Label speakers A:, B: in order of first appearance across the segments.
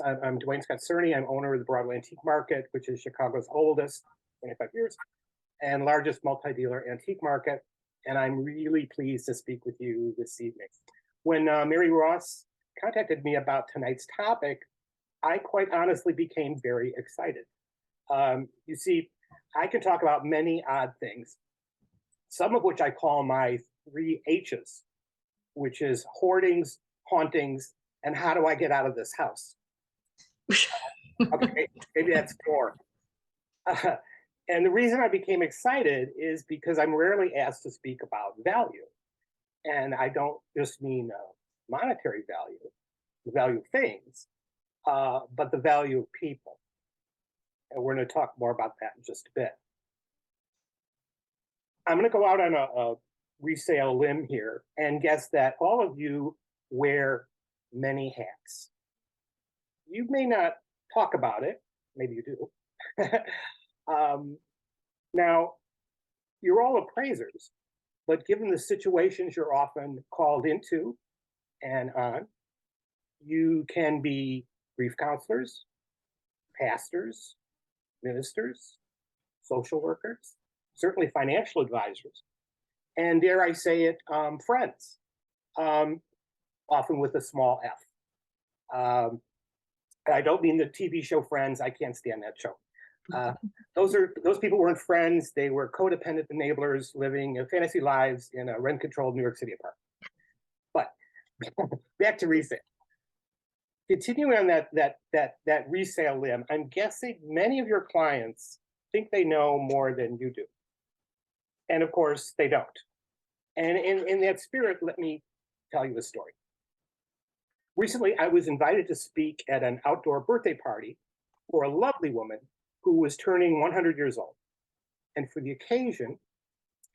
A: I'm Duane Cerny. I'm owner of the Broadway Antique Market, which is Chicago's oldest, 25 years, and largest multi-dealer antique market. And I'm really pleased to speak with you this evening. When Mary Ross contacted me about tonight's topic, I quite honestly became very excited. You see, I can talk about many odd things, some of which I call my 3 H's, which is hoardings, hauntings, and how do I get out of this house? Okay, maybe that's 4. And the reason I became excited is because I'm rarely asked to speak about value. And I don't just mean monetary value, the value of things, but the value of people. And we're going to talk more about that in just a bit. I'm going to go out on a resale limb here and guess that all of you wear many hats. You may not talk about it, maybe you do. Now, you're all appraisers, but given the situations you're often called into and on, you can be grief counselors, pastors, ministers, social workers, certainly financial advisors, and dare I say it, friends, often with a small f. I don't mean the TV show Friends. I can't stand that show. Those people weren't friends. They were codependent enablers living fantasy lives in a rent-controlled New York City apartment. But back to resale. Continuing on that resale limb, I'm guessing many of your clients think they know more than you do. And of course, they don't. And in that spirit, let me tell you a story. Recently, I was invited to speak at an outdoor birthday party for a lovely woman who was turning 100 years old. And for the occasion,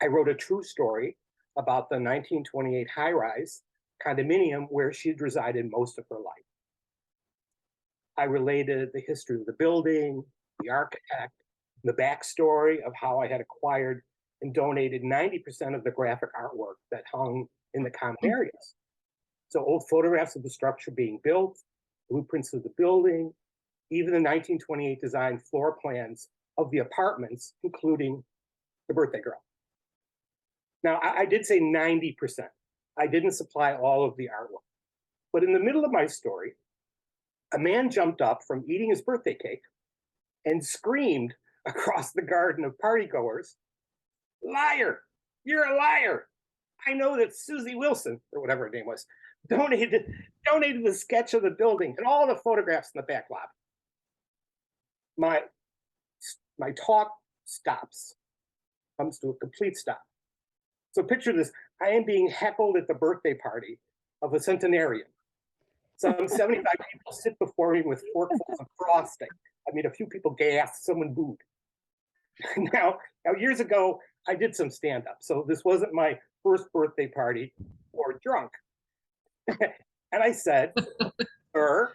A: I wrote a true story about the 1928 high-rise condominium where she'd resided most of her life. I related the history of the building, the architect, the backstory of how I had acquired and donated 90% of the graphic artwork that hung in the common areas. So old photographs of the structure being built, blueprints of the building, even the 1928 design floor plans of the apartments, including the birthday girl. Now, I did say 90%. I didn't supply all of the artwork. But in the middle of my story, a man jumped up from eating his birthday cake and screamed across the garden of partygoers, "Liar! You're a liar! I know that Susie Wilson," or whatever her name was, donated the sketch of the building and all the photographs in the back lobby. My talk stops, comes to a complete stop. So picture this, I am being heckled at the birthday party of a centenarian. Some 75 people sit before me with forkfuls of frosting. I mean, a few people gasped, someone booed. Now, years ago, I did some stand-up, so this wasn't my first birthday party or drunk. And I said, "Sir,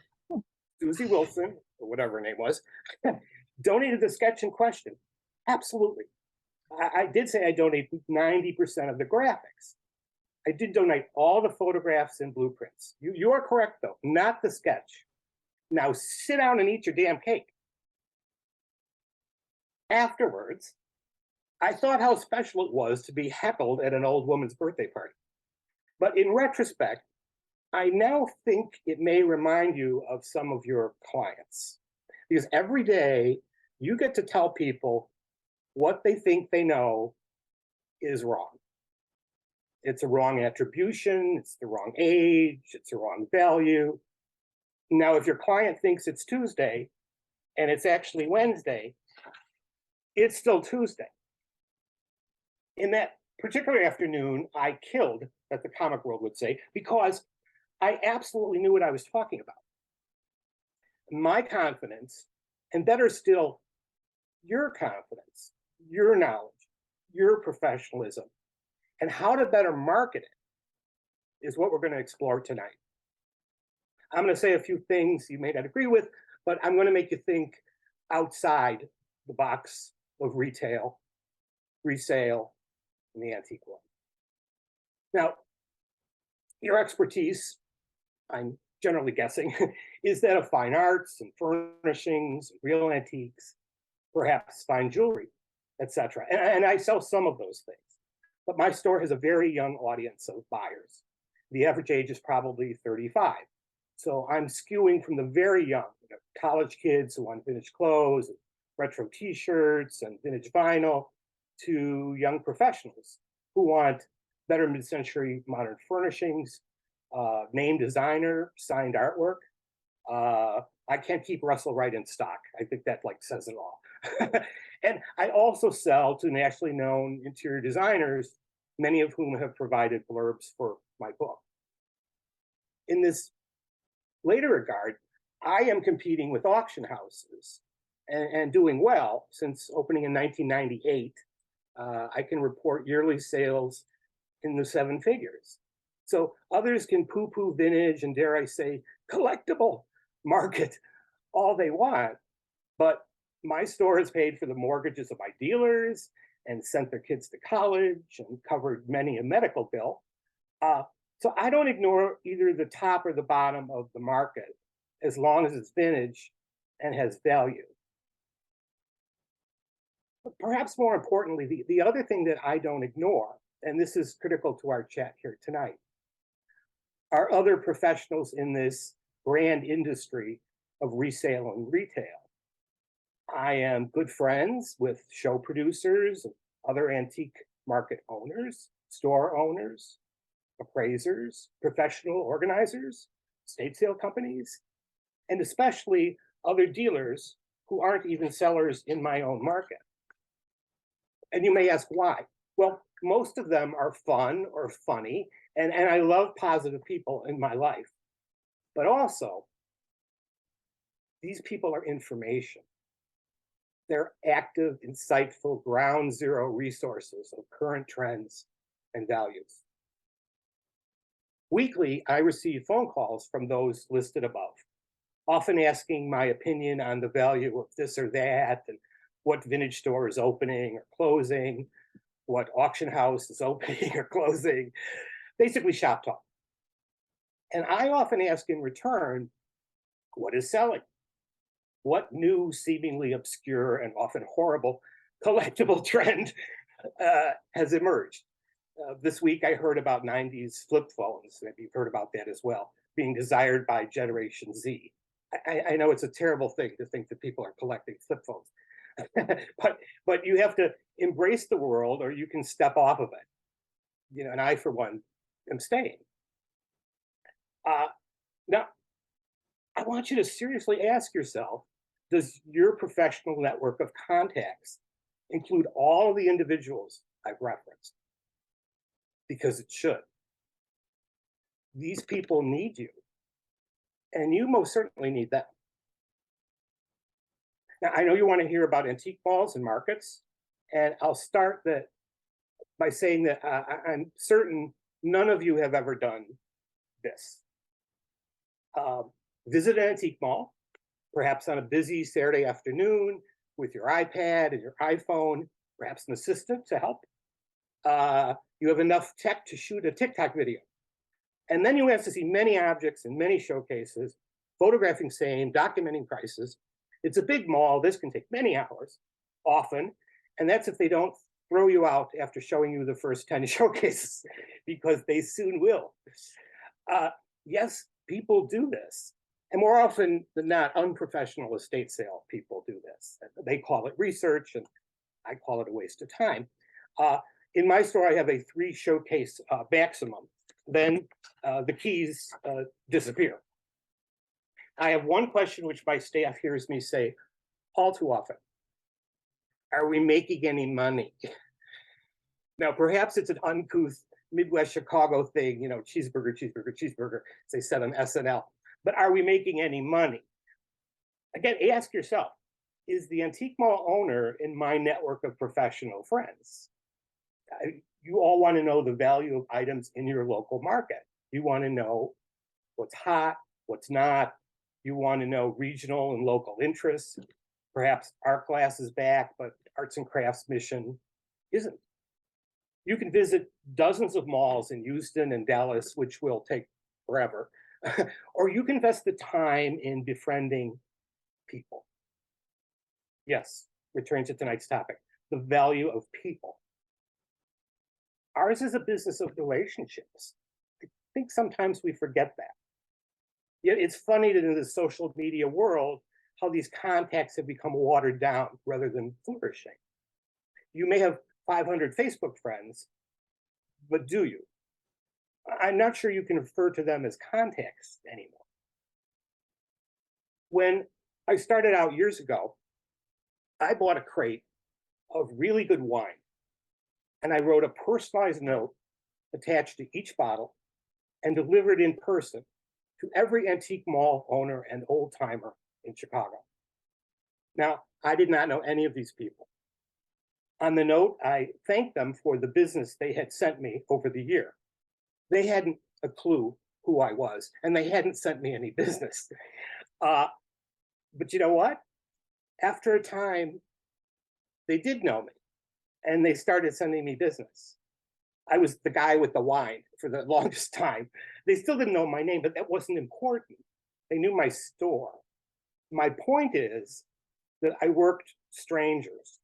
A: Susie Wilson," or whatever her name was, "donated the sketch in question." Absolutely. I did say I donated 90% of the graphics. I did donate all the photographs and blueprints. You are correct, though, not the sketch. Now sit down and eat your damn cake. Afterwards, I thought how special it was to be heckled at an old woman's birthday party. But in retrospect, I now think it may remind you of some of your clients. Because every day you get to tell people what they think they know is wrong. It's a wrong attribution, it's the wrong age, it's the wrong value. Now, if your client thinks it's Tuesday and it's actually Wednesday, it's still Tuesday. In that particular afternoon, I killed, as the comic world would say, because I absolutely knew what I was talking about. My confidence, and better still, your confidence, your knowledge, your professionalism, and how to better market it is what we're going to explore tonight. I'm going to say a few things you may not agree with, but I'm going to make you think outside the box of retail, resale, and the antique world. Now, your expertise, I'm generally guessing, is that of fine arts and furnishings, real antiques, perhaps fine jewelry, etc. And I sell some of those things. But my store has a very young audience of buyers. The average age is probably 35. So I'm skewing from the very young, college kids who want vintage clothes, retro t-shirts, and vintage vinyl, to young professionals who want better mid-century modern furnishings, name designer, signed artwork. I can't keep Russell Wright in stock. I think that like says it all. And I also sell to nationally known interior designers, many of whom have provided blurbs for my book. In this later regard, I am competing with auction houses and doing well. Since opening in 1998, I can report yearly sales in the 7 figures. So others can poo-poo vintage and, dare I say, collectible market all they want, but my store has paid for the mortgages of my dealers and sent their kids to college and covered many a medical bill. So I don't ignore either the top or the bottom of the market as long as it's vintage and has value. But perhaps more importantly, the other thing that I don't ignore, and this is critical to our chat here tonight, are other professionals in this grand industry of resale and retail. I am good friends with show producers and other antique market owners, store owners, appraisers, professional organizers, estate sale companies, and especially other dealers who aren't even sellers in my own market. And you may ask why. Well, most of them are fun or funny, and I love positive people in my life. But also, these people are information. They're active, insightful, ground zero resources of current trends and values. Weekly, I receive phone calls from those listed above, often asking my opinion on the value of this or that, and what vintage store is opening or closing, what auction house is opening or closing, basically shop talk. And I often ask in return, what is selling? What new, seemingly obscure and often horrible collectible trend has emerged? This week I heard about 90s flip phones. Maybe you've heard about that as well, being desired by Generation Z. I know it's a terrible thing to think that people are collecting flip phones, but you have to embrace the world or you can step off of it. And I, for one, am staying. Now, I want you to seriously ask yourself, does your professional network of contacts include all the individuals I've referenced? Because it should. These people need you, and you most certainly need them. Now, I know you want to hear about antique malls and markets, and I'll start that by saying that I'm certain none of you have ever done this. Visit an antique mall, perhaps on a busy Saturday afternoon with your iPad and your iPhone, perhaps an assistant to help. You have enough tech to shoot a TikTok video. And then you have to see many objects in many showcases, photographing same, documenting prices. It's a big mall. This can take many hours, often. And that's if they don't throw you out after showing you the first 10 showcases, because they soon will. Yes, people do this. And more often than not, unprofessional estate sale people do this. They call it research, and I call it a waste of time. In my store, I have a 3 showcase maximum. Then the keys disappear. I have one question which my staff hears me say all too often. Are we making any money? Now, perhaps it's an uncouth Midwest Chicago thing, cheeseburger, cheeseburger, cheeseburger, as they said on SNL. But are we making any money? Again, ask yourself, is the antique mall owner in my network of professional friends? You all want to know the value of items in your local market. You want to know what's hot, what's not. You want to know regional and local interests. Perhaps art class is back, but arts and crafts mission isn't. You can visit dozens of malls in Houston and Dallas, which will take forever, Or you can invest the time in befriending people. Yes, return to tonight's topic, the value of people. Ours is a business of relationships. I think sometimes we forget that. Yet it's funny that in the social media world, how these contacts have become watered down rather than flourishing. You may have 500 Facebook friends, but do you? I'm not sure you can refer to them as contacts anymore. When I started out years ago, I bought a crate of really good wine and I wrote a personalized note attached to each bottle and delivered in person to every antique mall owner and old timer in Chicago. Now, I did not know any of these people. On the note, I thanked them for the business they had sent me over the year. They hadn't a clue who I was, and they hadn't sent me any business. But you know what? After a time, they did know me, and they started sending me business. I was the guy with the wine for the longest time. They still didn't know my name, but that wasn't important. They knew my store. My point is that I worked strangers.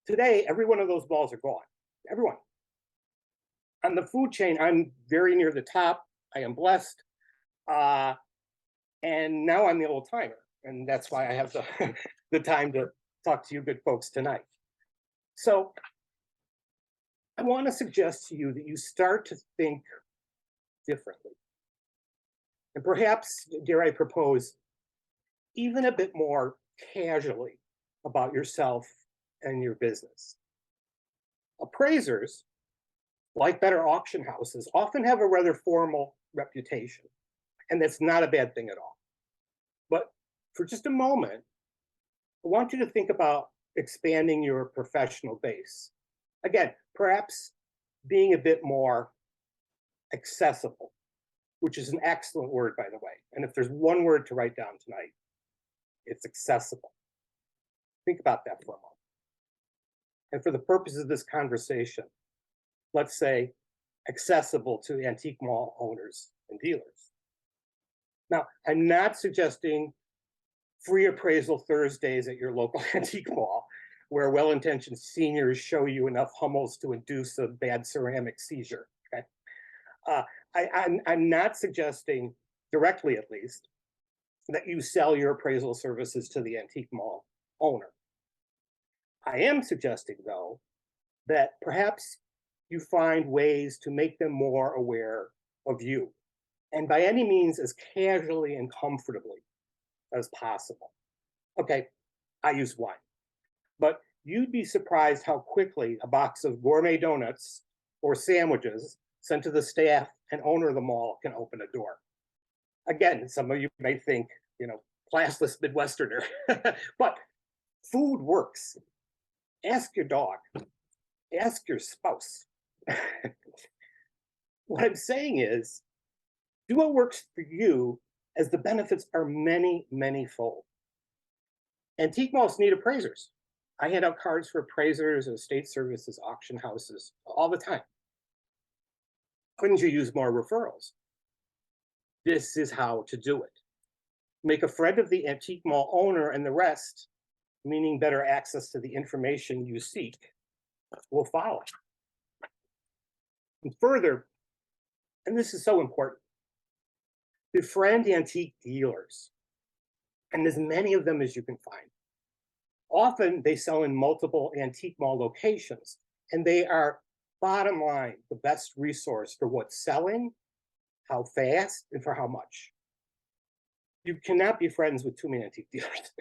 A: Today, every one of those balls are gone. Everyone. On the food chain, I'm very near the top. I am blessed. And now I'm the old timer. And that's why I have the time to talk to you good folks tonight. So I want to suggest to you that you start to think differently. And perhaps, dare I propose, even a bit more casually about yourself and your business. Appraisers, like better auction houses, often have a rather formal reputation, and that's not a bad thing at all. But for just a moment, I want you to think about expanding your professional base. Again, perhaps being a bit more accessible, which is an excellent word, by the way. And if there's one word to write down tonight, it's accessible. Think about that for a moment. And for the purposes of this conversation, let's say accessible to antique mall owners and dealers. Now, I'm not suggesting free appraisal Thursdays at your local antique mall, where well-intentioned seniors show you enough Hummels to induce a bad ceramic seizure. Okay? I'm not suggesting, directly at least, that you sell your appraisal services to the antique mall owner. I am suggesting, though, that perhaps you find ways to make them more aware of you, and by any means as casually and comfortably as possible. Okay, I use wine, but you'd be surprised how quickly a box of gourmet donuts or sandwiches sent to the staff and owner of the mall can open a door. Again, some of you may think, classless Midwesterner, but food works. Ask your dog, ask your spouse. What I'm saying is, do what works for you, as the benefits are many, many fold. Antique malls need appraisers. I hand out cards for appraisers, estate services, auction houses all the time. Couldn't you use more referrals? This is how to do it. Make a friend of the antique mall owner, and the rest, meaning better access to the information you seek, will follow. And further, and this is so important, befriend antique dealers, and as many of them as you can find. Often they sell in multiple antique mall locations, and they are, bottom line, the best resource for what's selling, how fast, and for how much. You cannot be friends with too many antique dealers.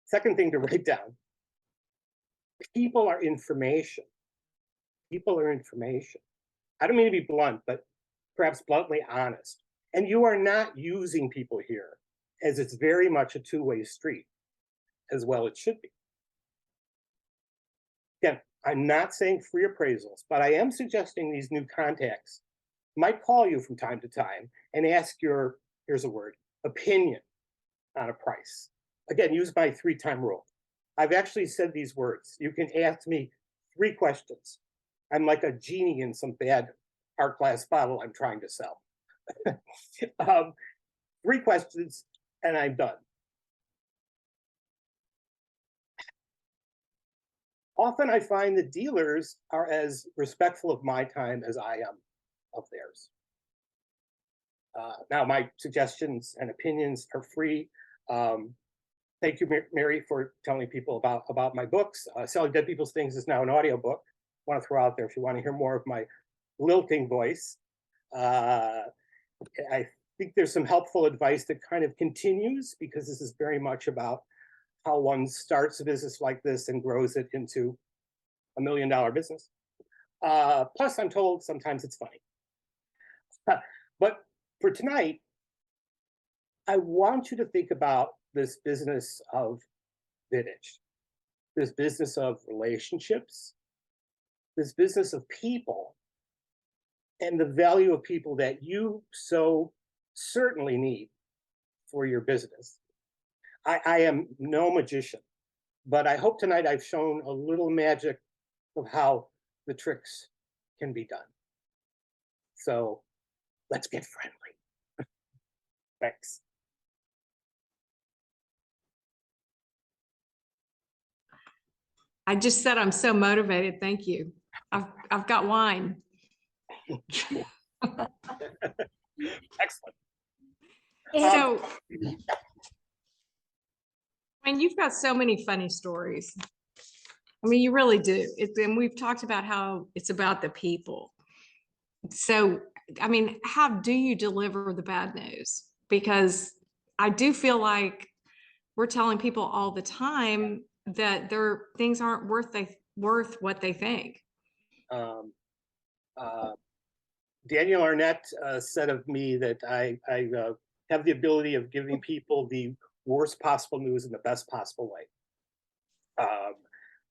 A: Second thing to write down, people are information. People are information. I don't mean to be blunt, but perhaps bluntly honest. And you are not using people here, as it's very much a two-way street, as well it should be. Again, I'm not saying free appraisals, but I am suggesting these new contacts might call you from time to time and ask your, here's a word, opinion on a price. Again, use my 3-time rule. I've actually said these words. You can ask me 3 questions. I'm like a genie in some bad art glass bottle I'm trying to sell. Three questions, and I'm done. Often I find that dealers are as respectful of my time as I am of theirs. Now, my suggestions and opinions are free. Thank you, Mary, for telling people about my books. Selling Dead People's Things is now an audiobook. I want to throw out there if you want to hear more of my lilting voice. I think there's some helpful advice that kind of continues, because this is very much about how one starts a business like this and grows it into $1 million business. Plus, I'm told sometimes it's funny. But for tonight, I want you to think about this business of vintage, this business of relationships, this business of people, and the value of people that you so certainly need for your business. I am no magician, but I hope tonight I've shown a little magic of how the tricks can be done. So let's get friendly. Thanks.
B: I just said I'm so motivated. Thank you. I've got wine.
A: Excellent.
B: So, and you've got so many funny stories. I mean, you really do. And we've talked about how it's about the people. So, I mean, how do you deliver the bad news? Because I do feel like we're telling people all the time that their things aren't worth what they think.
A: Daniel Arnett said of me that I have the ability of giving people the worst possible news in the best possible way.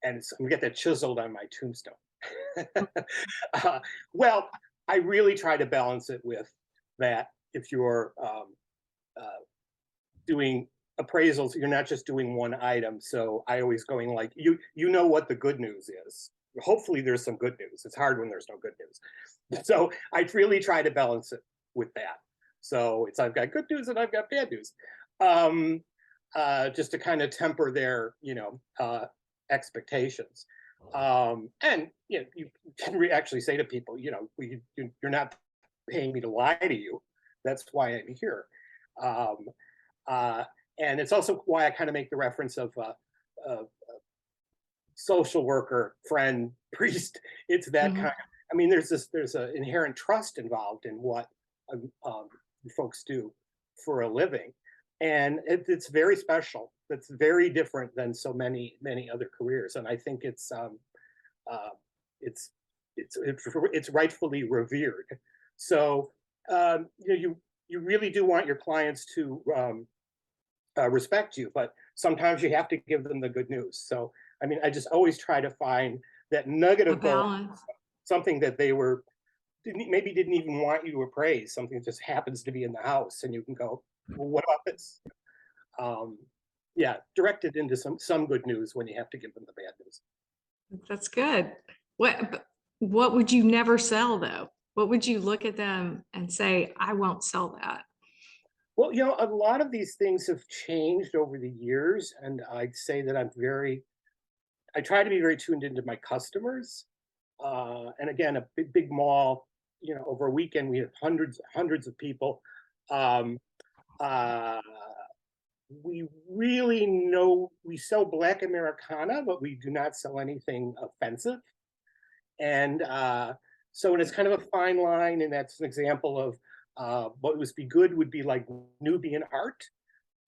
A: And so I'm gonna get that chiseled on my tombstone. Well, I really try to balance it with that. If you're doing appraisals, you're not just doing one item. So I always going like, you know what the good news is. Hopefully there's some good news. It's hard when there's no good news. So I really try to balance it with that. So it's, I've got good news and I've got bad news. Just to kind of temper their, expectations. And you can actually say to people, you're not paying me to lie to you. That's why I'm here. And it's also why I kind of make the reference of social worker, friend, priest. It's that kind of, I mean, there's an inherent trust involved in what folks do for a living. And it's very special. It's very different than so many other careers. And I think it's rightfully revered. So you really do want your clients to respect you, but sometimes you have to give them the good news. So I mean, I just always try to find that nugget of gold, something that they maybe didn't even want you to appraise, something that just happens to be in the house, and you can go, well, what about this? Yeah, direct it into some good news when you have to give them the bad news.
B: That's good. What would you never sell though? What would you look at them and say, I won't sell that?
A: Well, a lot of these things have changed over the years, and I'd say that I try to be very tuned into my customers. And again, a big mall, over a weekend, we have hundreds of people. We really know we sell Black Americana, but we do not sell anything offensive. And so it's kind of a fine line, and that's an example of what would be good would be like Nubian art,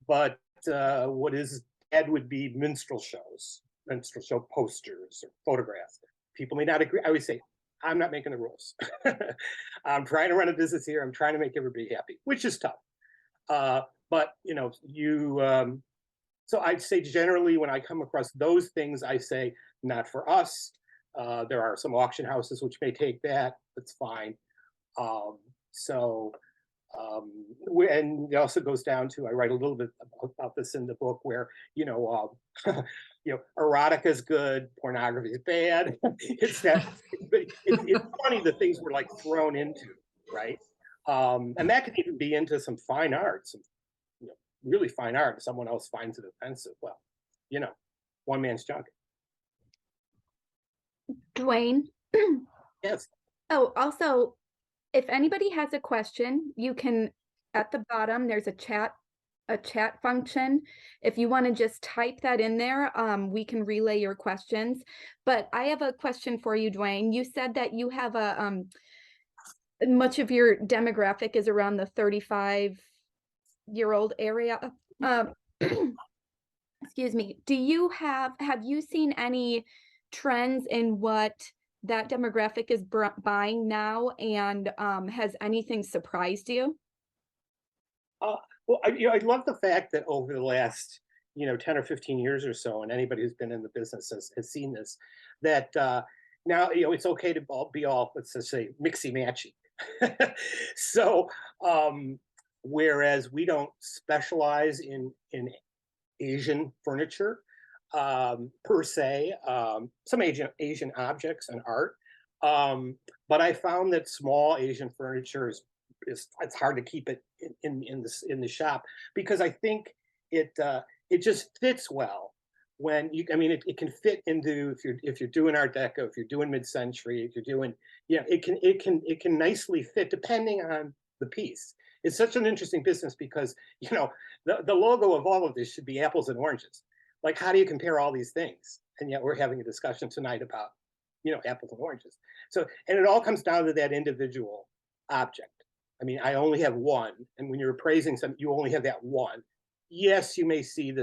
A: but what is bad would be minstrel show posters or photographs. People may not agree. I always say, I'm not making the rules. I'm trying to run a business here. I'm trying to make everybody happy, which is tough. But so I'd say generally when I come across those things, I say, not for us. There are some auction houses which may take that. That's fine. And it also goes down to, I write a little bit about this in the book, where erotica is good, pornography is bad. It's funny the things we're like thrown into, right? And that could even be into some fine art, some really fine art. Someone else finds it offensive. Well, you know, one man's junk.
C: Duane.
A: Yes.
C: Oh, also, if anybody has a question, you can, at the bottom, there's a chat function. If you want to just type that in there, we can relay your questions. But I have a question for you, Duane. You said that you have a much of your demographic is around the 35-year-old area. Excuse me. Have you seen any trends in what that demographic is buying now, and has anything surprised you?
A: Well, I love the fact that over the last 10 or 15 years or so, and anybody who's been in the business has seen this, that now it's okay to be all, let's just say, mixy matchy. So whereas we don't specialize in Asian furniture per se, some Asian objects and art, but I found that small Asian furniture is it's hard to keep it in the shop, because I think it just fits well when you, I mean, it can fit into, if you're doing Art Deco, if you're doing mid-century, if you're doing, it can nicely fit depending on the piece. It's such an interesting business because the logo of all of this should be apples and oranges. Like, how do you compare all these things? And yet we're having a discussion tonight about apples and oranges. So, and it all comes down to that individual object. I mean, I only have one, and when you're appraising something, you only have that one. Yes, you may have seen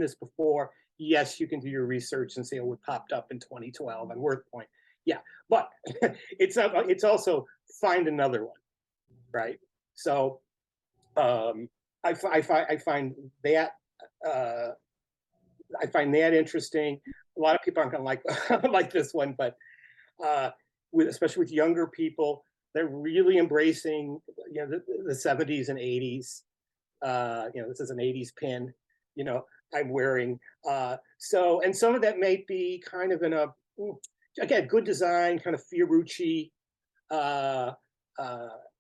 A: this before. Yes, you can do your research and say, oh, it popped up in 2012 on WorthPoint. Yeah, but it's also find another one, right? So I find that interesting. A lot of people aren't going to like this one, but especially with younger people, they're really embracing the 70s and 80s. This is an 80s pin, I'm wearing. So, and some of that may be kind of in a, again, good design, kind of Fiorucci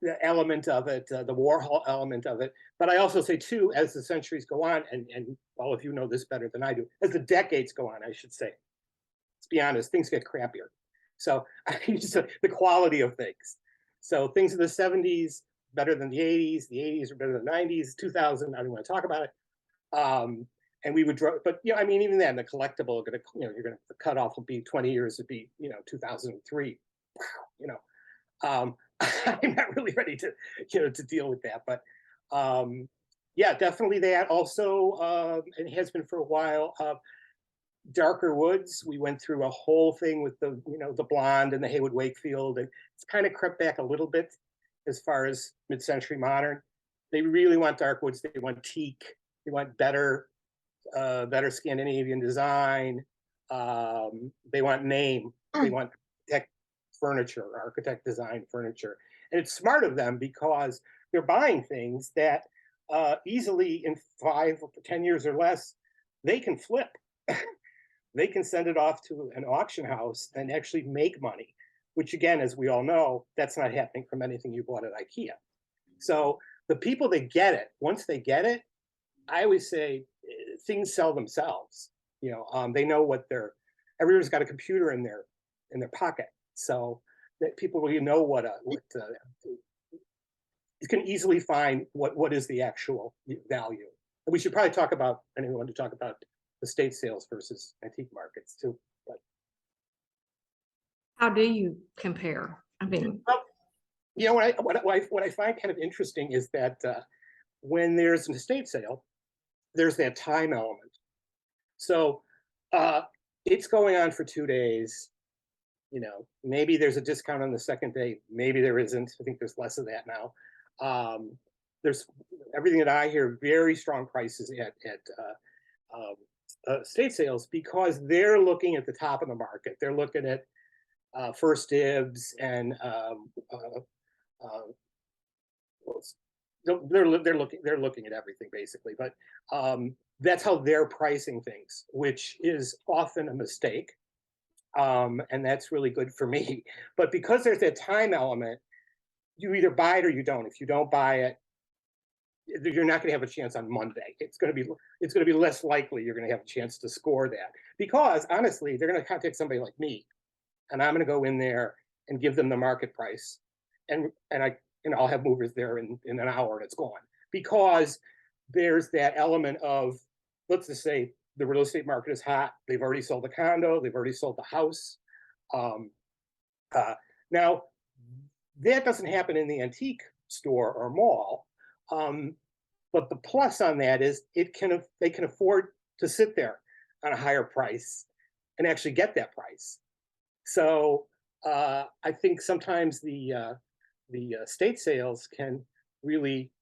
A: the element of it, the Warhol element of it. But I also say too, as the centuries go on, and all of you know this better than I do, as the decades go on, I should say, let's be honest, things get crappier. So just the quality of things. So things in the 70s better than the 80s are better than the 90s, 2000, I don't want to talk about it. And we would draw, but I mean, even then, the collectible, you're gonna the cutoff will be 20 years, would be 2003. I'm not really ready to to deal with that, but yeah, definitely that. Also, it has been for a while. Darker woods. We went through a whole thing with the the blonde and the Haywood Wakefield, and it's kind of crept back a little bit as far as mid-century modern. They really want dark woods. They want teak. They want better Scandinavian design. They want name. They want architect furniture, architect design furniture, and it's smart of them because they're buying things that easily in 5 or 10 years or less they can flip. They can send it off to an auction house and actually make money, which again, as we all know, that's not happening from anything you bought at IKEA. So the people that get it, once they get it, I always say things sell themselves. They know what everyone's got a computer in their pocket, so that people really know you can easily find what is the actual value. And we should probably talk about, anyone to talk about estate sales versus antique markets too. But
B: how do you compare? I mean,
A: well, what I find kind of interesting is that when there's an estate sale, there's that time element. So it's going on for 2 days. Maybe there's a discount on the second day. Maybe there isn't. I think there's less of that now. There's everything that I hear, very strong prices at estate sales, because they're looking at the top of the market. They're looking at first dibs and they're looking at everything basically. But that's how they're pricing things, which is often a mistake. And that's really good for me. But because there's that time element, you either buy it or you don't. If you don't buy it, you're not going to have a chance on Monday. It's going to be less likely you're going to have a chance to score that, because honestly, they're going to contact somebody like me, and I'm going to go in there and give them the market price, and I'll have movers there in an hour and it's gone, because there's that element of, let's just say the real estate market is hot. They've already sold the condo. They've already sold the house. Now, that doesn't happen in the antique store or mall. But the plus on that is they can afford to sit there on a higher price and actually get that price. So I think sometimes the estate sales can really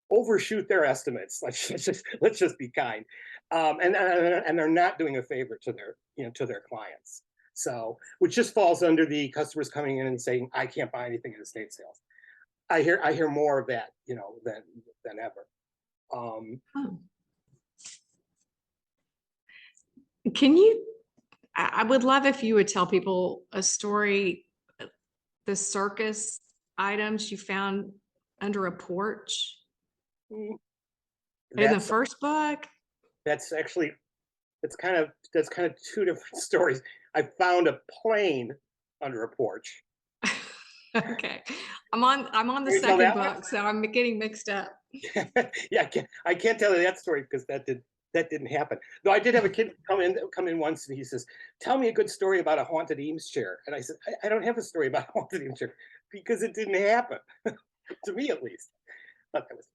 A: overshoot their estimates. Let's just be kind, and they're not doing a favor to their clients. So, which just falls under the customers coming in and saying, I can't buy anything in estate sales. I hear more of that, than ever.
B: Can you, I would love if you would tell people a story, the circus items you found under a porch in the first book.
A: That's kind of two different stories. I found a plane under a porch.
B: Okay, I'm on the second book, so I'm getting mixed up.
A: Yeah, I can't tell you that story because that didn't happen. Though I did have a kid come in once, and he says, "Tell me a good story about a haunted Eames chair." And I said, I don't have a story about a haunted Eames chair because it didn't happen, to me at least. But that was.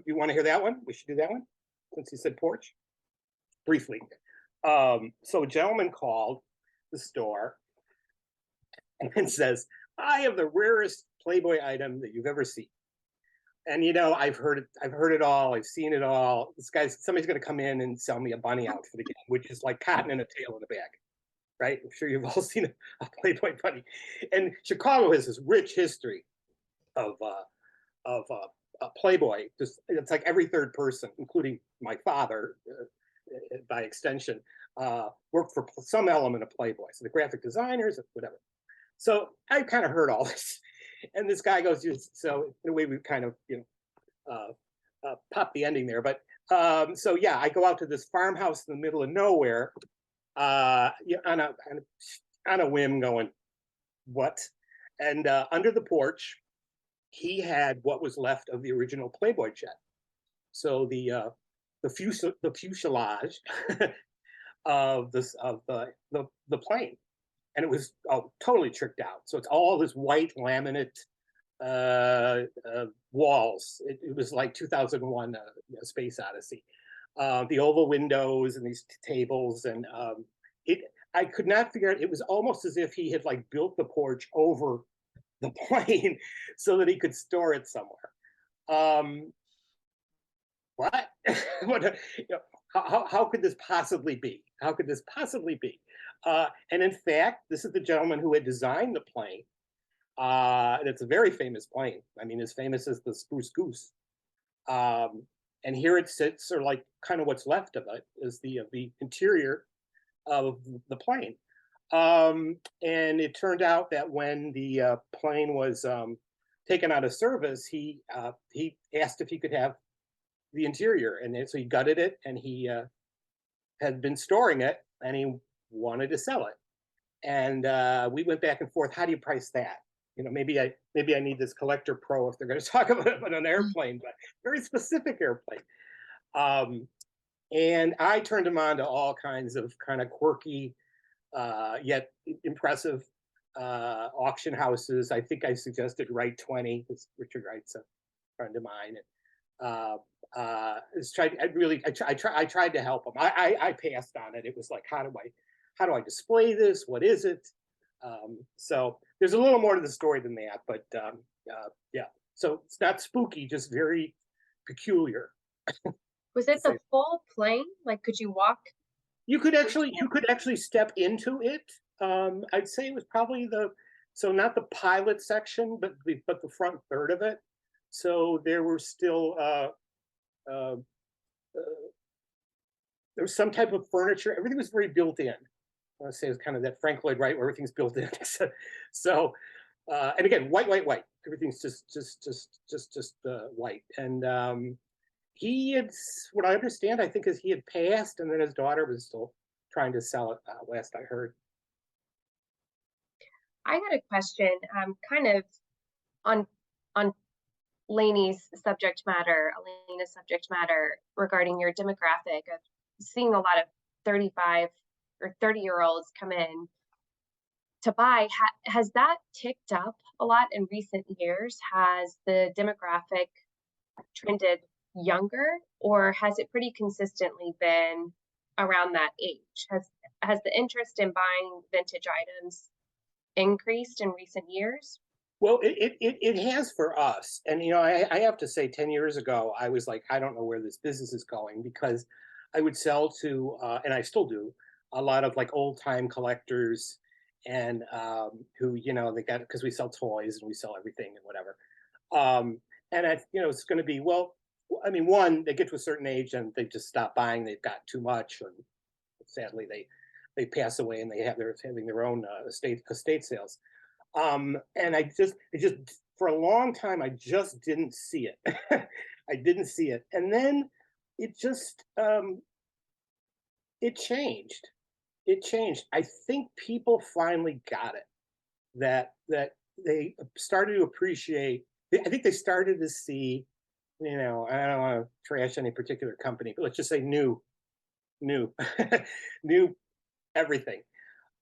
A: You want to hear that one? We should do that one since you said porch. Briefly. So a gentleman called the store and says, I have the rarest Playboy item that you've ever seen. And I've heard it all, I've seen it all. Somebody's gonna come in and sell me a bunny outfit again, which is like cotton and a tail in a bag. Right? I'm sure you've all seen a Playboy bunny. And Chicago has this rich history of Playboy. It's like every third person, including my father, by extension, worked for some element of Playboy. So the graphic designers, whatever. So I kind of heard all this, and this guy goes, so in a way we kind of popped the ending there. But so yeah, I go out to this farmhouse in the middle of nowhere, on a whim, going, what? And under the porch, he had what was left of the original Playboy jet. So the fuselage of the plane, and it was totally tricked out. So it's all this white laminate walls. It was like 2001 Space Odyssey. The oval windows and these tables, and I could not figure out. It was almost as if he had like built the porch over the plane so that he could store it somewhere. What? How could this possibly be? How could this possibly be? And in fact, this is the gentleman who had designed the plane. And it's a very famous plane. I mean, as famous as the Spruce Goose. And here it sits, or like kind of what's left of it is the interior of the plane. And it turned out that when the plane was taken out of service, he asked if he could have the interior, and so he gutted it, and he had been storing it, and he wanted to sell it. And we went back and forth. How do you price that? Maybe I need this Collector Pro if they're going to talk about an airplane, but very specific airplane. And I turned him on to all kinds of kind of quirky, yet impressive auction houses. I think I suggested Wright 20, because Richard Wright's a friend of mine. And I tried to help him. I passed on it. It was like, how do I display this? What is it? So there's a little more to the story than that, but yeah. So it's not spooky, just very peculiar.
D: Was it the full plane? Like, could you walk?
A: You could actually step into it. I'd say it was probably not the pilot section, but the front third of it. So there were still there was some type of furniture. Everything was very built in. want to say it's kind of that Frank Lloyd Wright where everything's built in. So, and again, white. Everything's just white. And he had, what I understand, I think, is he had passed, and then his daughter was still trying to sell it. Last I heard.
D: I had a question, kind of on Lainey's subject matter, Elena's subject matter regarding your demographic of seeing a lot of 35 or 30-year-olds come in to buy. Has that ticked up a lot in recent years? Has the demographic trended younger, or has it pretty consistently been around that age? Has the interest in buying vintage items increased in recent years?
A: Well, it has for us. And, you know, I have to say 10 years ago, I was like, I don't know where this business is going, because I would sell to, and I still do, a lot of like old time collectors, and who, you know, they got, because we sell toys and we sell everything and whatever. And you know, it's going to be, well, I mean, one, they get to a certain age and they just stop buying. They've got too much, and sadly they pass away and they have having their own estate sales. And it just for a long time I just didn't see it. I didn't see it, and then it just it changed. It changed. I think people finally got it, that they started to appreciate. I think they started to see, you know, I don't want to trash any particular company, but let's just say new new everything,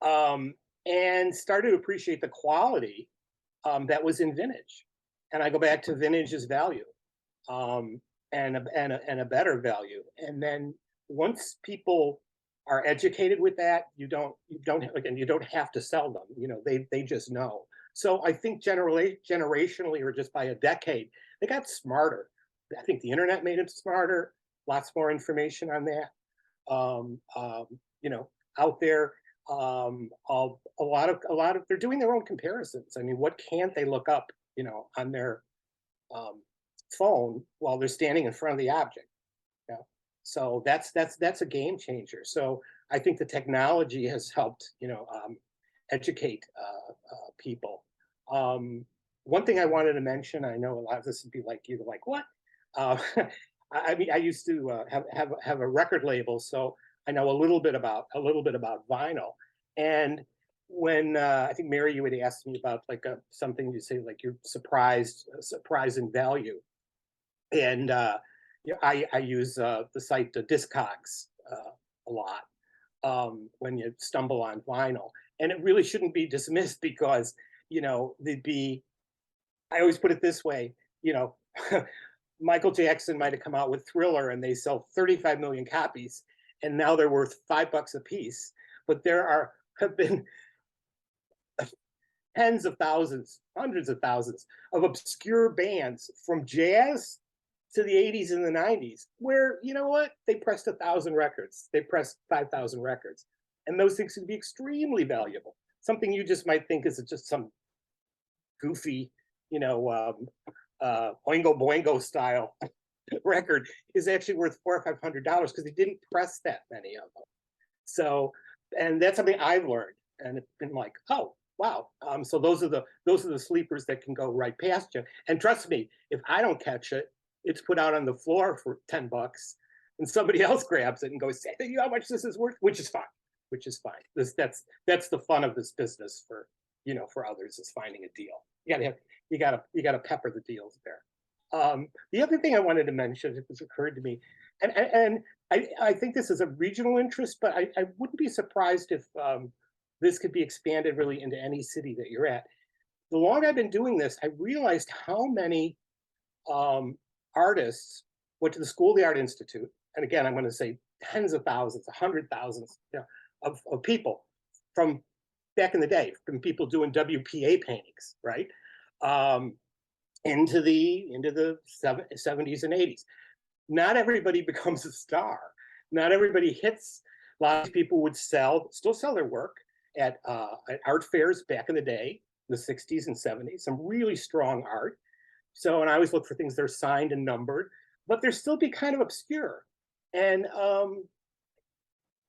A: and started to appreciate the quality that was in vintage. And I go back to vintage as value, and a better value. And then once people are educated with that, you don't have to sell them. You know, they just know. So I think generationally, or just by a decade, they got smarter. I think the internet made them smarter. Lots more information on that. You know, out there, a lot of they're doing their own comparisons. I mean, what can't they look up, you know, on their phone while they're standing in front of the object? You know? So that's a game changer. So I think the technology has helped, you know, educate people. One thing I wanted to mention, I know a lot of this would be like, you're like, what? I mean, I used to have a record label, so I know a little bit about vinyl. And when I think, Mary, you had asked me about like something, you say like you're surprised in value, and yeah, I use the site Discogs a lot when you stumble on vinyl, and it really shouldn't be dismissed, because, you know, I always put it this way, you know. Michael Jackson might have come out with Thriller and they sell 35 million copies, and now they're worth $5 a piece. But there have been tens of thousands, hundreds of thousands of obscure bands from jazz to the 80s and the 90s, where, you know what, they pressed 1,000 records, they pressed 5,000 records, and those things can be extremely valuable. Something you just might think is just some goofy, you know, Oingo Boingo style record is actually worth $400 or $500, because they didn't press that many of them. So, and that's something I've learned, and it's been like, oh wow. So those are the sleepers that can go right past you. And trust me, if I don't catch it, it's put out on the floor for $10, and somebody else grabs it and goes, "Say, you know how much this is worth?" Which is fine. Which is fine. That's the fun of this business for, you know, for others, is finding a deal. You gotta pepper the deals there. The other thing I wanted to mention, it was occurred to me, and I think this is a regional interest, but I wouldn't be surprised if this could be expanded really into any city that you're at. The longer I've been doing this, I realized how many artists went to the School of the Art Institute, and again, I'm going to say tens of thousands, 100,000, you know, of people from back in the day, from people doing WPA paintings, right? Into the 70s and 80s. Not everybody becomes a star. Not everybody hits. A lot of people would still sell their work at art fairs back in the day, the 60s and 70s, some really strong art. So, and I always look for things that are signed and numbered, but they're still be kind of obscure. And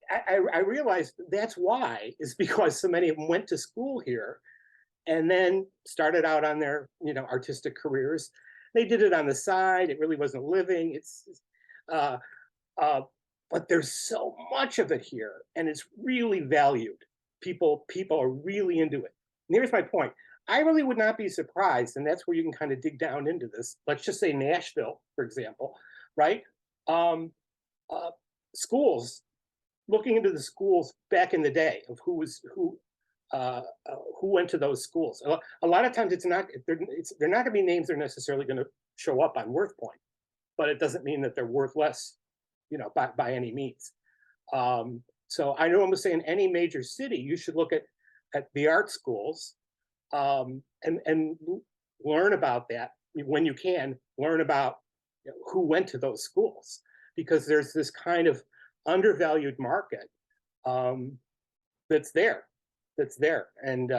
A: I realized that's why, is because so many of them went to school here and then started out on their, artistic careers. They did it on the side. It really wasn't a living. Uh, but there's so much of it here, and it's really valued. People are really into it. And here's my point. I really would not be surprised, and that's where you can kind of dig down into this. Let's just say Nashville, for example, right? Schools, looking into the schools back in the day of who went to those schools. A lot of times they're not going to be names that are necessarily going to show up on Worth Point, but it doesn't mean that they're worth less, by any means. So I know I'm saying any major city, you should look at the art schools, and learn about that when you can. Learn about who went to those schools, because there's this kind of undervalued market that's there, and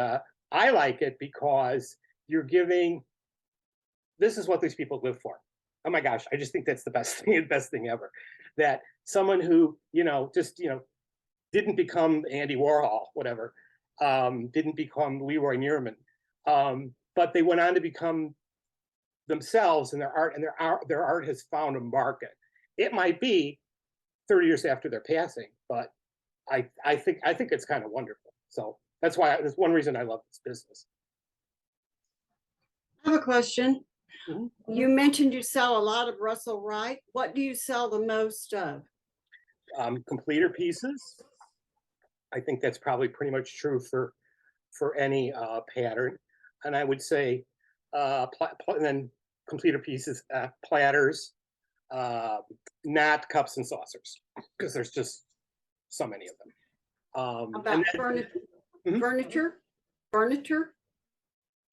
A: I like it because you're giving. This is what these people live for. Oh my gosh, I just think that's the best thing ever. That someone who just didn't become Andy Warhol, whatever, didn't become Leroy Neiman, but they went on to become themselves, and their art has found a market. It might be 30 years after their passing, but I think it's kind of wonderful. So that's one reason I love this business.
E: I have a question.
A: Mhm.
E: You mentioned you sell a lot of Russell Wright. What do you sell the most of?
A: Completer pieces. I think that's probably pretty much true for any pattern. And I would say and then completer pieces, platters, not cups and saucers, because there's just so many of them.
E: About furniture?
A: Mhm.
E: Furniture?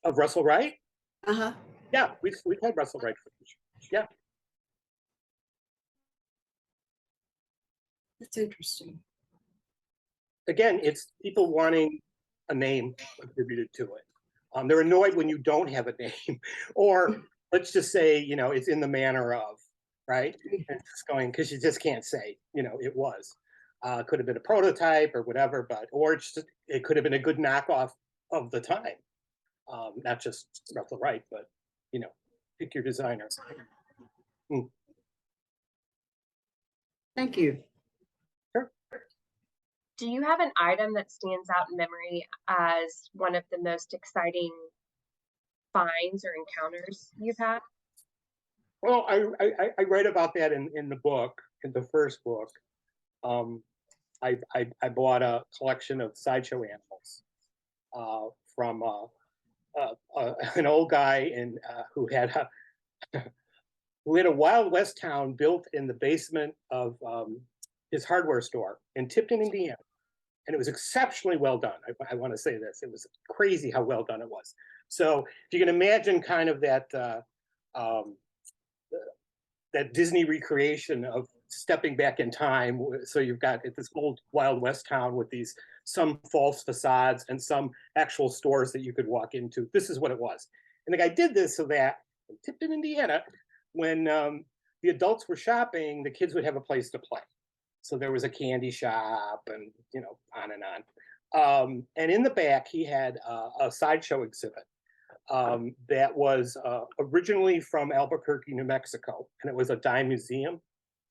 A: Of Russell Wright?
E: Uh-huh.
A: Yeah, we've had Russell Wright furniture. Yeah.
E: That's interesting.
A: Again, it's people wanting a name attributed to it. They're annoyed when you don't have a name, or let's just say, it's in the manner of, right? And it's just going, because you just can't say, it was. Could have been a prototype or whatever, or it could have been a good knockoff of the time. Not just Russell Wright, but pick your designer.
E: Thank you.
D: Do you have an item that stands out in memory as one of the most exciting finds or encounters you've had?
A: Well, I write about that in the book, in the first book. I bought a collection of sideshow animals from an old guy who had a Wild West town built in the basement of his hardware store in Tipton, Indiana. And it was exceptionally well done. I want to say this. It was crazy how well done it was. So if you can imagine kind of that Disney recreation of stepping back in time. So you've got this old Wild West town with some false facades and some actual stores that you could walk into. This is what it was. And the guy did this so that in Tipton, Indiana, when the adults were shopping, the kids would have a place to play. So there was a candy shop and, on and on. And in the back, he had a sideshow exhibit that was originally from Albuquerque, New Mexico. And it was a dime museum.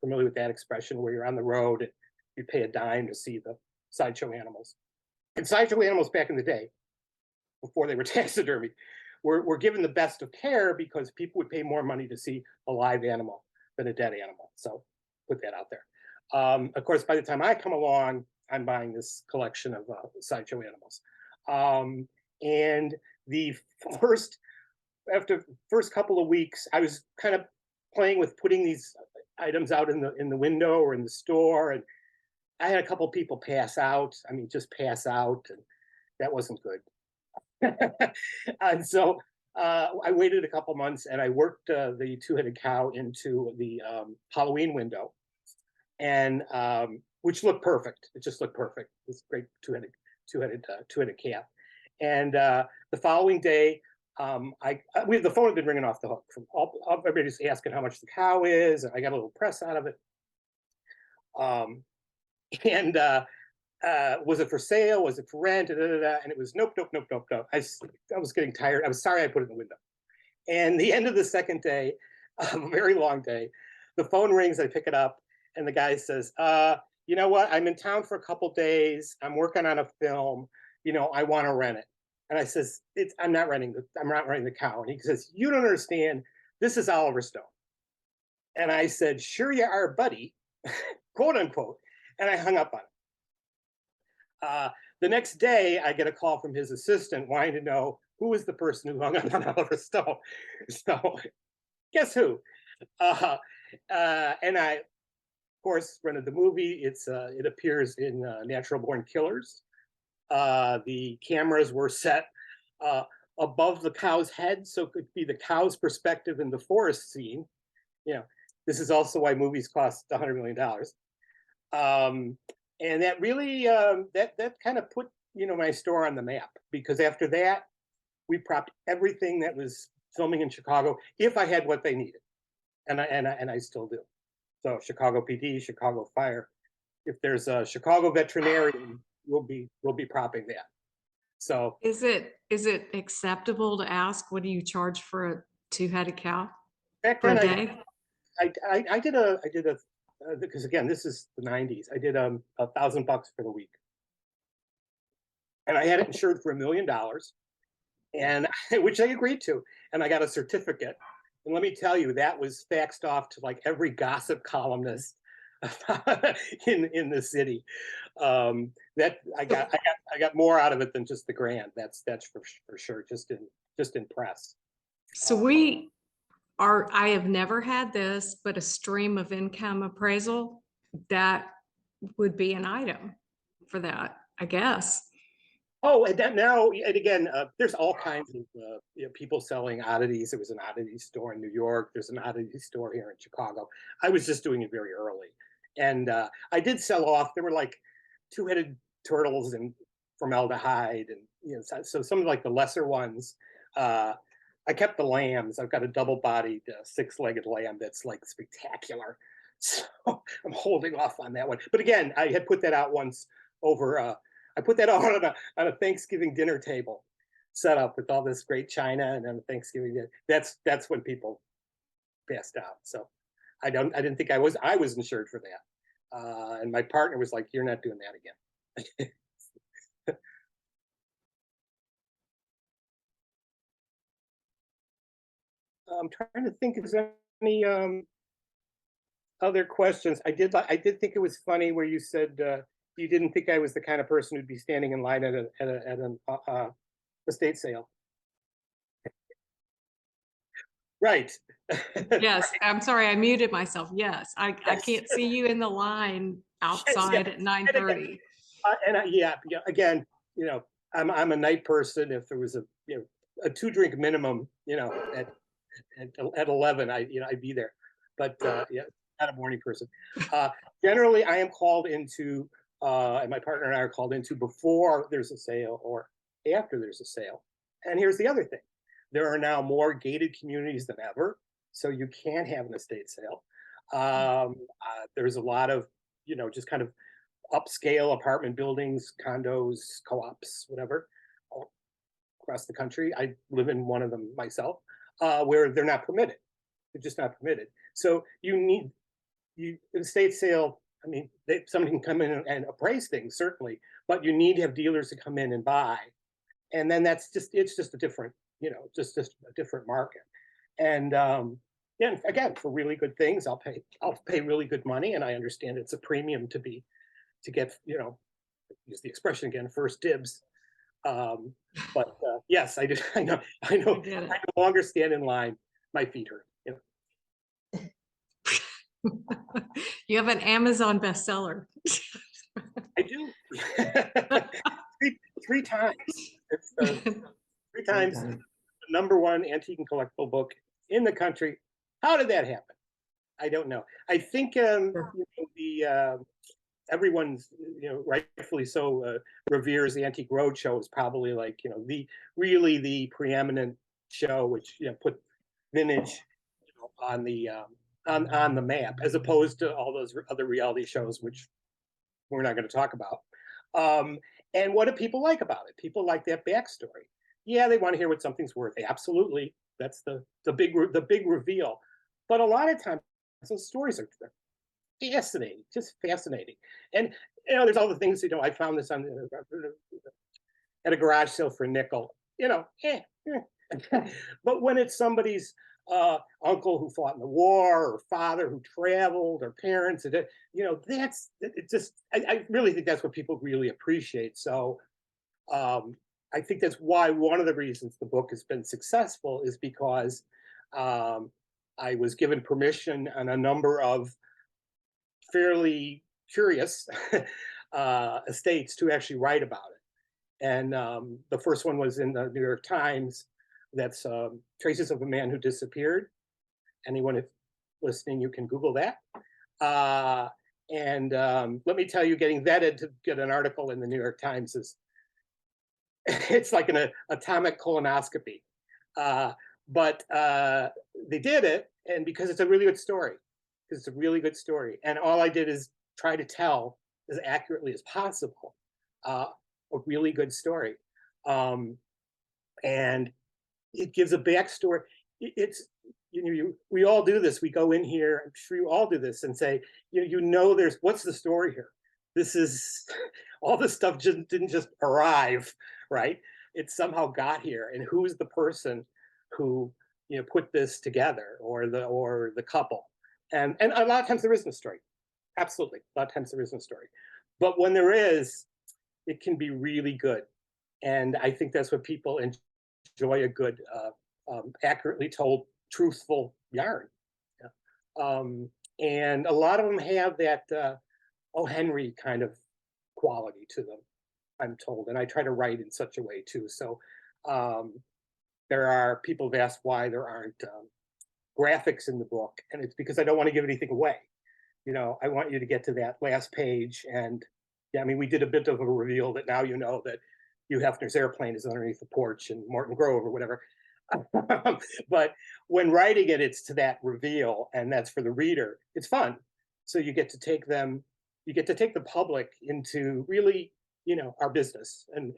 A: Familiar with that expression, where you're on the road, and you pay a dime to see the sideshow animals. And sideshow animals back in the day, before they were taxidermy, were given the best of care, because people would pay more money to see a live animal than a dead animal. So put that out there. Of course, by the time I come along, I'm buying this collection of sideshow animals. And after the first couple of weeks, I was kind of playing with putting these items out in the window or in the store, and I had a couple of people pass out. I mean, just pass out, and that wasn't good. And so I waited a couple months, and I worked the two-headed cow into the Halloween window, and which looked perfect. It just looked perfect. This great two-headed calf. And the following day, the phone had been ringing off the hook from everybody's asking how much the cow is, and I got a little press out of it. And was it for sale? Was it for rent? Da, da, da, da. And it was nope, nope, nope, nope, nope. I was getting tired. I was sorry I put it in the window. And the end of the second day, a very long day, the phone rings, I pick it up, and the guy says, you know what? I'm in town for a couple days. I'm working on a film. You know, I want to rent it. And I says, I'm not renting the cow. And he says, you don't understand. This is Oliver Stone. And I said, sure you are, buddy, quote unquote. And I hung up on him. The nenext day, I get a call from his assistant wanting to know who was the person who hung up on Oliver Stone. So guess who? And I, of course, rented the movie. It appears in Natural Born Killers. The cameras were set above the cow's head, so it could be the cow's perspective in the forest scene. You know, this is also why movies cost $100 million. And that really, that kind of put, you know, my store on the map, because after that, we propped everything that was filming in Chicago if I had what they needed, and I still do. So Chicago PD, Chicago Fire. If there's a Chicago veterinarian, we'll be propping that. So
B: Is it acceptable to ask, what do you charge for a two-headed cow
A: back
B: for a
A: then,
B: day?
A: I did a because again, this is the 90s. I did $1,000 for the week, and I had it insured for $1 million, and which I agreed to, and I got a certificate. And let me tell you, that was faxed off to like every gossip columnist in the city. That I got more out of it than just the grand. That's for sure. Just in press.
B: So I have never had this, but a stream of income appraisal, that would be an item for that, I guess.
A: Oh, and that now, and again, there's all kinds of you know, people selling oddities. There was an oddity store in New York. There's an oddity store here in Chicago. I was just doing it very early, and I did sell off. There were like two-headed turtles and formaldehyde, and you know, so some of like the lesser ones. I kept the lambs. I've got a double-bodied, six-legged lamb that's like spectacular. So I'm holding off on that one. But again, I had put that out once over. I put that out on a Thanksgiving dinner table, set up with all this great china, and then Thanksgiving dinner. That's when people passed out. So I didn't think I was insured for that. And my partner was like, "You're not doing that again." I'm trying to think if there's any other questions. I did think it was funny where you said you didn't think I was the kind of person who'd be standing in line at an estate sale. Right.
B: Yes, I'm sorry, I muted myself. Yes, I
A: Yes.
B: can't see you in the line outside at 9:30.
A: Yeah, again, you know, I'm a night person. If there was a, you know, a 2-drink minimum, you know, at 11, I'd be there. But yeah, not a morning person. Generally, I am called into, and my partner and I are called into before there's a sale or after there's a sale. And here's the other thing: there are now more gated communities than ever, so you can have an estate sale. There's a lot of, you know, just kind of upscale apartment buildings, condos, co-ops, whatever, all across the country. I live in one of them myself, where they're not permitted. They're just not permitted. So an estate sale. I mean, somebody can come in and appraise things, certainly, but you need to have dealers to come in and buy, and then it's just a different, you know, just a different market. And yeah, again, for really good things, I'll pay really good money, and I understand it's a premium to get, you know, use the expression again, first dibs. But yes, I do. I know. I no longer stand in line. My feet hurt. You know.
B: You have an Amazon bestseller.
A: I do. three times. It's 3 times the #1 antique and collectible book in the country. How did that happen? I don't know. I think you know, everyone's, you know, rightfully so, reveres the Antique Roadshow is probably like, you know, the preeminent show, which, you know, put vintage, you know, on the map, as opposed to all those other reality shows which we're not going to talk about. And what do people like about it? People like that backstory. Yeah, they want to hear what something's worth. Absolutely, that's the big reveal. But a lot of times, those stories are fascinating, just fascinating. And there's all the things. I found this on at a garage sale for a nickel. But when it's somebody's uncle who fought in the war, or father who traveled, or parents, that's it. Just I really think that's what people really appreciate. So I think that's why one of the reasons the book has been successful is because I was given permission on a number of fairly curious estates to actually write about it. And the first one was in the New York Times. That's Traces of a Man Who Disappeared. Anyone listening, you can Google that. And let me tell you, getting vetted to get an article in the New York Times it's like an atomic colonoscopy. But they did it, and because it's a really good story. It's a really good story. And all I did is try to tell as accurately as possible a really good story. And it gives a backstory. We all do this. We go in here, I'm sure you all do this, and say, what's the story here? This is, all this stuff didn't just arrive, right? It somehow got here. And who's the person who put this together, or the couple? And a lot of times there isn't a story. Absolutely, a lot of times there isn't a story. But when there is, it can be really good. And I think that's what people enjoy, a good, accurately told, truthful yarn. Yeah. And a lot of them have that O. Henry kind of quality to them, I'm told. And I try to write in such a way too. So there are people have asked why there aren't graphics in the book, and it's because I don't want to give anything away. I want you to get to that last page. And yeah, I mean, we did a bit of a reveal that now that Hugh Hefner's airplane is underneath the porch in Morton Grove or whatever. But when writing it, it's to that reveal, and that's for the reader. It's fun. So you get to take the public into really, our business and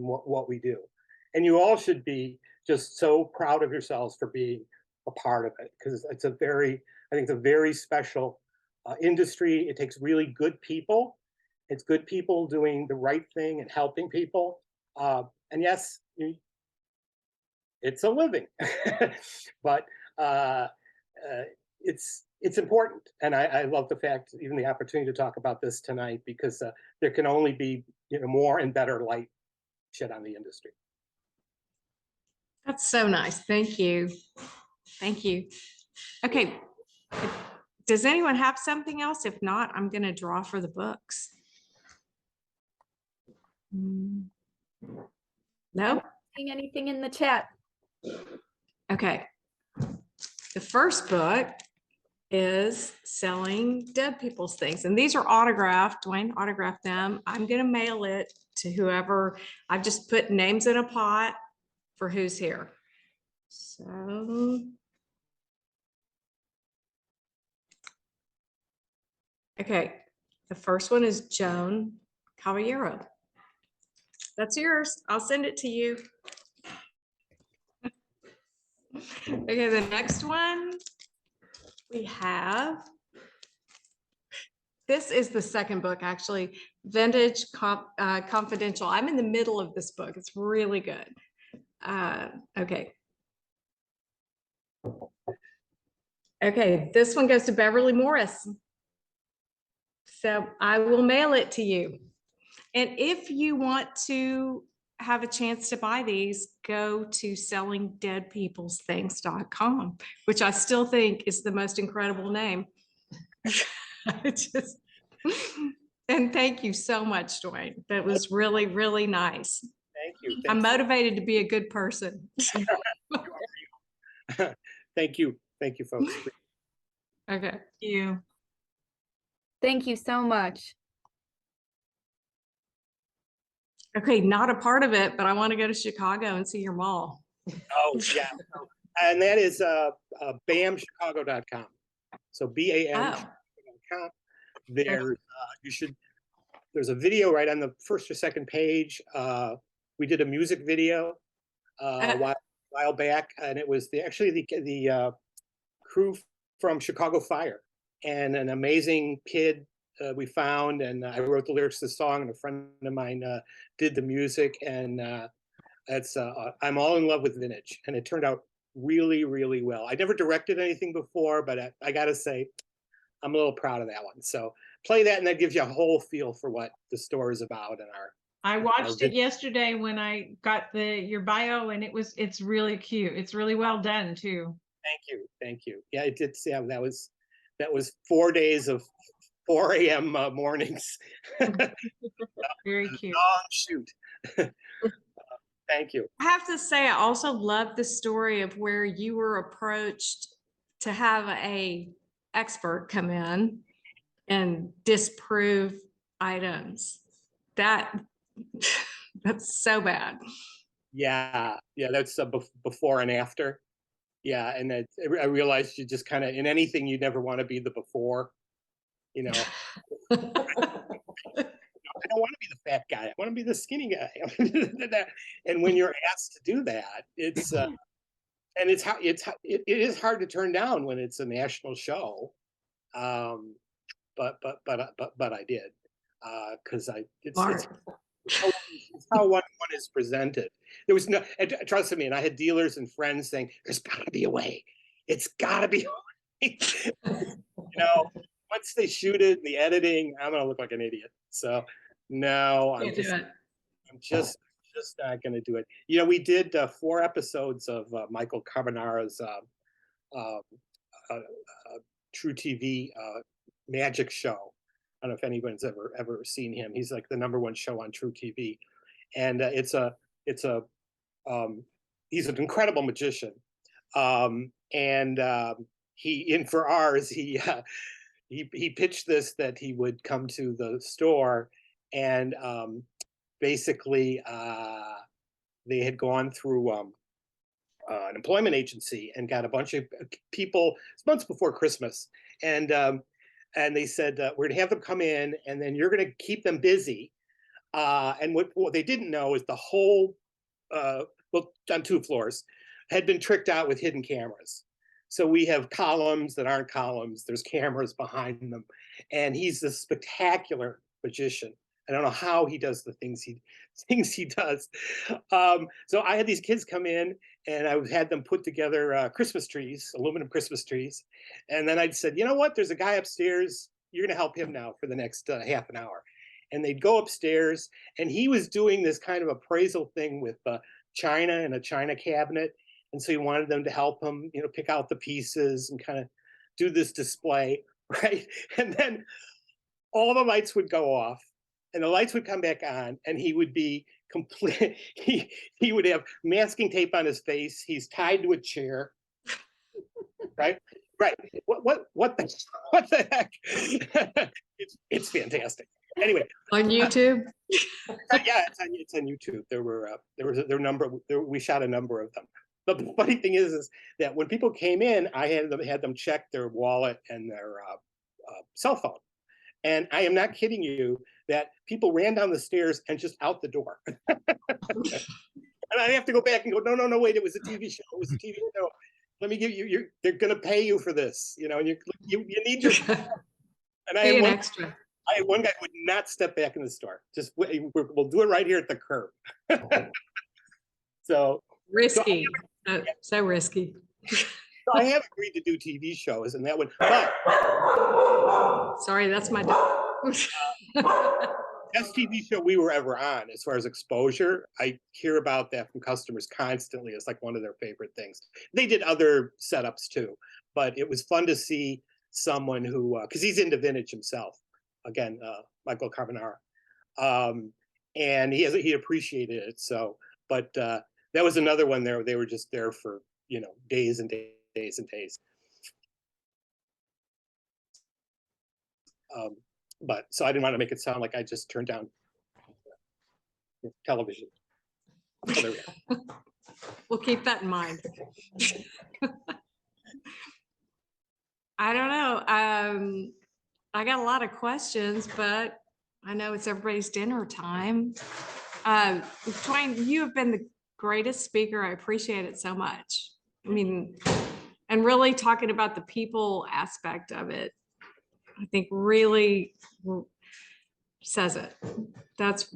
A: what we do. And you all should be just so proud of yourselves for being a part of it, because I think it's a very special industry. It takes really good people. It's good people doing the right thing and helping people. And yes, it's a living, but it's important. And I love the fact, even the opportunity to talk about this tonight, because there can only be more and better light shed on the industry.
B: That's so nice. Thank you. Thank you. Okay. Does anyone have something else? If not, I'm going to draw for the books. No?
C: Seeing anything in the chat?
B: Okay. The first book is Selling Dead People's Things. And these are autographed. Duane autographed them. I'm going to mail it to whoever. I've just put names in a pot for who's here. So. Okay. The first one is Joan Caballero. That's yours. I'll send it to you. Okay, the next one we have, this is the second book, actually, Vintage Confidential. I'm in the middle of this book. It's really good. Okay. Okay, this one goes to Beverly Morris. So I will mail it to you. And if you want to have a chance to buy these, go to sellingdeadpeoplesthings.com, which I still think is the most incredible name. And thank you so much, Duane. That was really, really nice.
A: Thank you.
B: I'm motivated to be a good person.
A: Thank you. Thank you, folks.
B: Okay. Thank you.
C: Thank you so much.
B: Okay, not a part of it, but I want to go to Chicago and see your mall.
A: Oh, yeah. And that is bamchicago.com. So BAM.com. There, you should there's a video right on the first or second page. We did a music video a while back, and it was actually the crew from Chicago Fire, and an amazing kid we found, and I wrote the lyrics to the song, and a friend of mine did the music, and it's I'm all in love with Vintage, and it turned out really, really well. I never directed anything before, but I gotta say, I'm a little proud of that one. So play that, and that gives you a whole feel for what the store is about and our.
F: I watched it yesterday when I got your bio, and it's really cute. It's really well done too.
A: Thank you. Yeah, it did. Yeah, that was 4 days of 4 a.m. Mornings.
F: Very cute.
A: Long shoot. Thank you.
B: I have to say, I also love the story of where you were approached to have a expert come in and disprove items. That's so bad.
A: Yeah, that's before and after. Yeah, and I realized you just kind of, in anything, you never want to be the before. You know, I don't want to be the fat guy. I want to be the skinny guy. And when you're asked to do that, it's and it is hard to turn down when it's a national show. But I did, because it's how one is presented. There was no, trust me, and I had dealers and friends saying, "There's got to be a way. It's got to be a way." You know, once they shoot it, the editing, I'm gonna look like an idiot. So no, I'm just not gonna do it. You know, we did 4 episodes of Michael Carbonara's True TV magic show. I don't know if anyone's ever seen him. He's like the #1 show on True TV, and he's an incredible magician. For ours, he pitched this, that he would come to the store, and basically they had gone through an employment agency and got a bunch of people. It's months before Christmas, and they said, we're gonna have them come in, and then you're gonna keep them busy. And what they didn't know is the whole, well, on 2 floors, had been tricked out with hidden cameras. So we have columns that aren't columns. There's cameras behind them, and he's a spectacular magician. I don't know how he does the things he does. So I had these kids come in, and I had them put together Christmas trees, aluminum Christmas trees. And then I'd said, you know what? There's a guy upstairs. You're going to help him now for the next half an hour. And they'd go upstairs, and he was doing this kind of appraisal thing with china and a china cabinet. And so he wanted them to help him, you know, pick out the pieces and kind of do this display, right? And then all the lights would go off, and the lights would come back on, and he would be complete. He would have masking tape on his face. He's tied to a chair, right? Right. What the heck? It's fantastic. Anyway,
B: On YouTube.
A: yeah, it's on YouTube. There were a number. We shot a number of them. But the funny thing is that when people came in, I had them check their wallet and their cell phone. And I am not kidding you, that people ran down the stairs and just out the door. And I have to go back and go, no, wait, it was a TV show. It was a TV show. Let me give you, they're going to pay you for this, you know, and you need your, and I had one guy who would not step back in the store. Just, we'll do it right here at the curb. So.
B: Risky. So risky.
A: So I have agreed to do TV shows, and that would, but.
B: Sorry, that's my
A: Best TV show we were ever on, as far as exposure. I hear about that from customers constantly. It's like one of their favorite things. They did other setups too, but it was fun to see someone who, because he's into vintage himself. Again, Michael Carbonara, and he appreciated it. So, but that was another one there. They were just there for, you know, days and days and days. But so I didn't want to make it sound like I just turned down television. So
B: We'll keep that in mind. I don't know. I got a lot of questions, but I know it's everybody's dinner time. Duane, you have been the greatest speaker. I appreciate it so much. I mean, and really talking about the people aspect of it, I think really says it. That's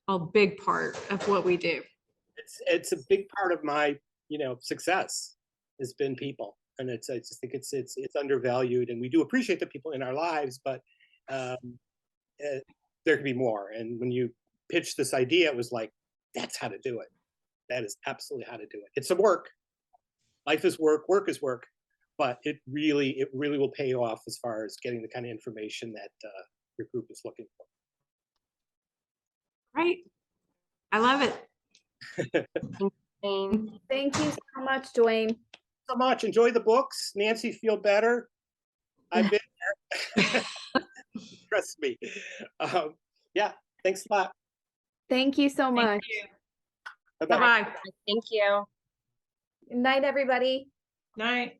B: a big part of what we do.
A: It's a big part of my, success has been people. And I just think it's undervalued, and we do appreciate the people in our lives, but there could be more. And when you pitched this idea, it was like, that's how to do it. That is absolutely how to do it. It's some work. Life is work, work is work, but it really will pay off as far as getting the kind of information that your group is looking for.
B: Right. I love it.
C: Thank you so much, Duane.
A: So much. Enjoy the books. Nancy, feel better. I've been there. Trust me. Yeah, thanks a lot.
C: Thank you so much.
A: Bye-bye.
B: Bye-bye.
D: Thank you.
C: Good night, everybody.
F: Night.